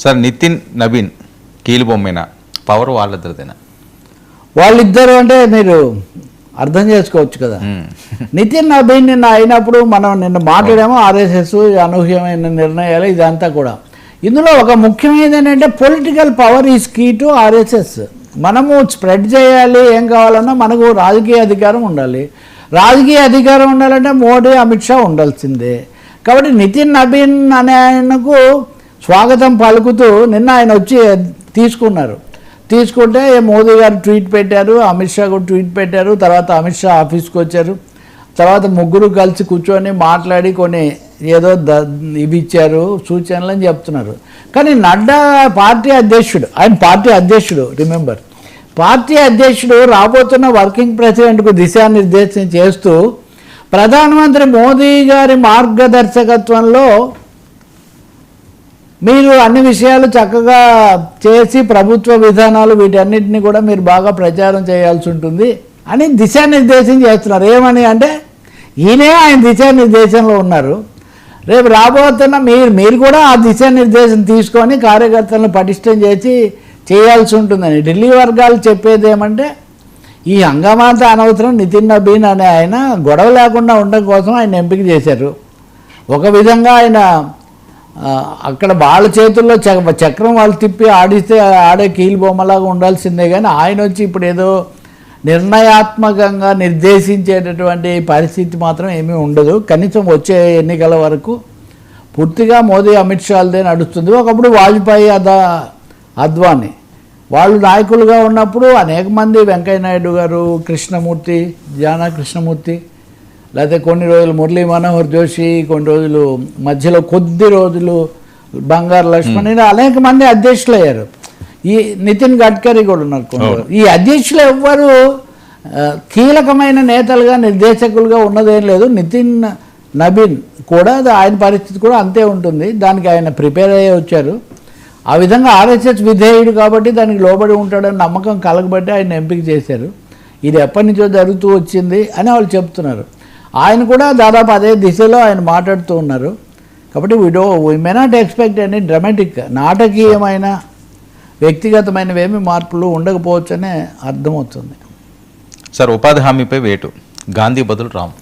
Sir Nitin Naveen కీలుబొమ్మేనా, power వాళ్ళిద్దరిదేనా? వాళ్ళిద్దరు అంటే మీరు అర్థం చేసుకోవచ్చు కదా. నితిన్ నవీన్ నిన్న అయినప్పుడు మనం నిన్న మాట్లాడాము, ఆర్ఎస్ఎస్ అనూహ్యమైన నిర్ణయాలు ఇదంతా కూడా. ఇందులో ఒక ముఖ్యమైనది ఏంటంటే political power is key to RSS. మనము స్ప్రెడ్ చేయాలి, ఏం కావాలన్నా మనకు రాజకీయ అధికారం ఉండాలి. రాజకీయ అధికారం ఉండాలంటే మోడీ, అమిత్ షా ఉండాల్సిందే. కాబట్టి నితిన్ నవీన్ అనే ఆయనకు స్వాగతం పలుకుతూ నిన్న ఆయన వచ్చి తీసుకుంటే మోదీ గారు ట్వీట్ పెట్టారు, అమిత్ షా కూడా ట్వీట్ పెట్టారు. తర్వాత అమిత్ షా ఆఫీస్కి వచ్చారు. తర్వాత ముగ్గురు కలిసి కూర్చొని మాట్లాడి కొన్ని ఏదో ఇవి ఇచ్చారు, సూచనలు అని చెప్తున్నారు. కానీ నడ్డా పార్టీ అధ్యక్షుడు రిమెంబర్, పార్టీ అధ్యక్షుడు రాబోతున్న వర్కింగ్ ప్రెసిడెంట్కు దిశానిర్దేశం చేస్తూ ప్రధానమంత్రి మోదీ గారి మార్గదర్శకత్వంలో మీరు అన్ని విషయాలు చక్కగా చేసి ప్రభుత్వ విధానాలు వీటన్నిటిని కూడా మీరు బాగా ప్రచారం చేయాల్సి ఉంటుంది అని దిశానిర్దేశం చేస్తున్నారు. ఏమని అంటే ఈయనే ఆయన దిశానిర్దేశంలో ఉన్నారు. రేపు రాబోతున్న మీరు కూడా ఆ దిశానిర్దేశం తీసుకొని కార్యకర్తలను పటిష్టం చేయాల్సి ఉంటుందని ఢిల్లీ వర్గాలు చెప్పేది ఏమంటే ఈ హంగామాంతా అనవసరం, నితిన్ నవీన్ అనే ఆయన గొడవ లేకుండా ఉండడం కోసం ఆయన ఎంపిక చేశారు. ఒక విధంగా ఆయన అక్కడ వాళ్ళ చేతుల్లో చక్రం వాళ్ళు తిప్పి ఆడిస్తే ఆడే కీలుబొమ్మలాగా ఉండాల్సిందే. కానీ ఆయన వచ్చి ఇప్పుడు ఏదో నిర్ణయాత్మకంగా నిర్దేశించేటటువంటి పరిస్థితి మాత్రం ఏమీ ఉండదు. కనీసం వచ్చే ఎన్నికల వరకు పూర్తిగా మోదీ, అమిత్ షాలదే నడుస్తుంది. ఒకప్పుడు వాజ్పేయి, అద్వానీ వాళ్ళు నాయకులుగా ఉన్నప్పుడు అనేక మంది, వెంకయ్యనాయుడు గారు, కృష్ణమూర్తి, కృష్ణమూర్తి, లేకపోతే కొన్ని రోజులు మురళీ మనోహర్ జోషి, కొన్ని రోజులు మధ్యలో కొద్ది రోజులు బంగారు లక్ష్మణ్, అనేక మంది అధ్యక్షులు అయ్యారు. ఈ నితిన్ గడ్కరీ కూడా ఉన్నారు. ఈ అధ్యక్షులు ఎవ్వరు కీలకమైన నేతలుగా, నిర్దేశకులుగా ఉన్నదేం లేదు. నితిన్ నవీన్ కూడా ఆయన పరిస్థితి కూడా అంతే ఉంటుంది. దానికి ఆయన ప్రిపేర్ అయ్యే వచ్చారు. ఆ విధంగా ఆర్ఎస్ఎస్ విధేయుడు కాబట్టి దానికి లోబడి ఉంటాడని నమ్మకం కలగబట్టి ఆయన ఎంపిక చేశారు. ఇది ఎప్పటి నుంచో జరుగుతూ వచ్చింది అని వాళ్ళు చెప్తున్నారు. ఆయన కూడా దాదాపు అదే దిశలో ఆయన మాట్లాడుతూ ఉన్నారు. కాబట్టి we may not expect any dramatic, నాటకీయమైన వ్యక్తిగతమైనవేమీ మార్పులు ఉండకపోవచ్చనే అర్థమవుతుంది. సార్ ఉపాధి హామీపై వేటు, గాంధీ బదులు రామ్.